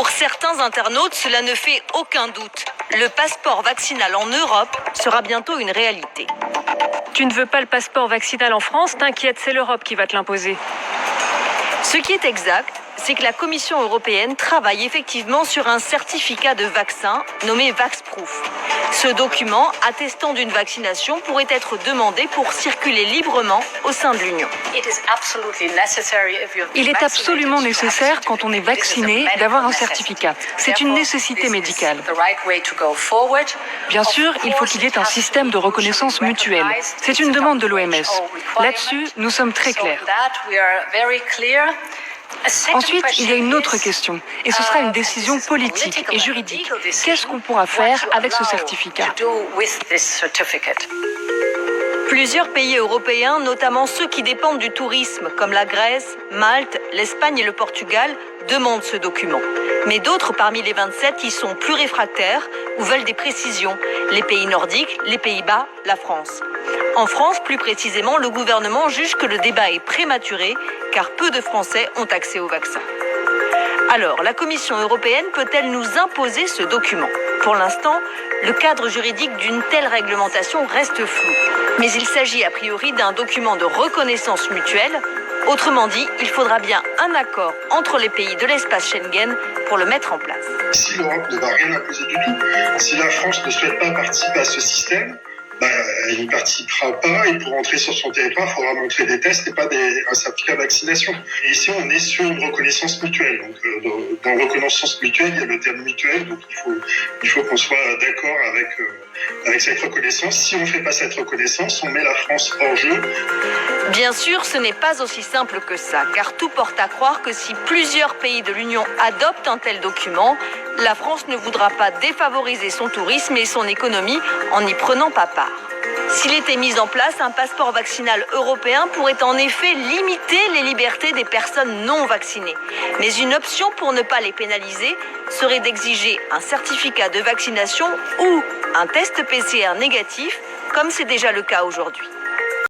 Pour certains internautes, cela ne fait aucun doute. Le passeport vaccinal en Europe sera bientôt une réalité. Tu ne veux pas le passeport vaccinal en France, t'inquiète, c'est l'Europe qui va te l'imposer. Ce qui est exact, c'est que la Commission européenne travaille effectivement sur un certificat de vaccin nommé VaxProof. Ce document, attestant d'une vaccination, pourrait être demandé pour circuler librement au sein de l'Union. Il est absolument nécessaire, quand on est vacciné, d'avoir un certificat. C'est une nécessité médicale. Bien sûr, il faut qu'il y ait un système de reconnaissance mutuelle. C'est une demande de l'OMS. Là-dessus, nous sommes très clairs. Ensuite, il y a une autre question, et ce sera une décision politique et juridique. Qu'est-ce qu'on pourra faire avec ce certificat ? Plusieurs pays européens, notamment ceux qui dépendent du tourisme, comme la Grèce, Malte, l'Espagne et le Portugal, demandent ce document. Mais d'autres parmi les 27 y sont plus réfractaires ou veulent des précisions. Les pays nordiques, les Pays-Bas, la France. En France, plus précisément, le gouvernement juge que le débat est prématuré car peu de Français ont accès au vaccin. Alors, la Commission européenne peut-elle nous imposer ce document ? Pour l'instant, le cadre juridique d'une telle réglementation reste flou. Mais il s'agit a priori d'un document de reconnaissance mutuelle. Autrement dit, il faudra bien un accord entre les pays de l'espace Schengen pour le mettre en place. Si l'Europe ne va rien imposer du tout, si la France ne souhaite pas participer à ce système, elle n'y participera pas et pour entrer sur son territoire, il faudra montrer des tests et pas un certificat de vaccination. Et ici, on est sur une reconnaissance mutuelle. Donc, dans reconnaissance mutuelle, il y a le terme mutuel, donc il faut qu'on soit d'accord avec cette reconnaissance. Si on ne fait pas cette reconnaissance, on met la France hors jeu. Bien sûr, ce n'est pas aussi simple que ça, car tout porte à croire que si plusieurs pays de l'Union adoptent un tel document, la France ne voudra pas défavoriser son tourisme et son économie en n'y prenant pas part. S'il était mis en place, un passeport vaccinal européen pourrait en effet limiter les libertés des personnes non vaccinées. Mais une option pour ne pas les pénaliser serait d'exiger un certificat de vaccination ou un test PCR négatif, comme c'est déjà le cas aujourd'hui.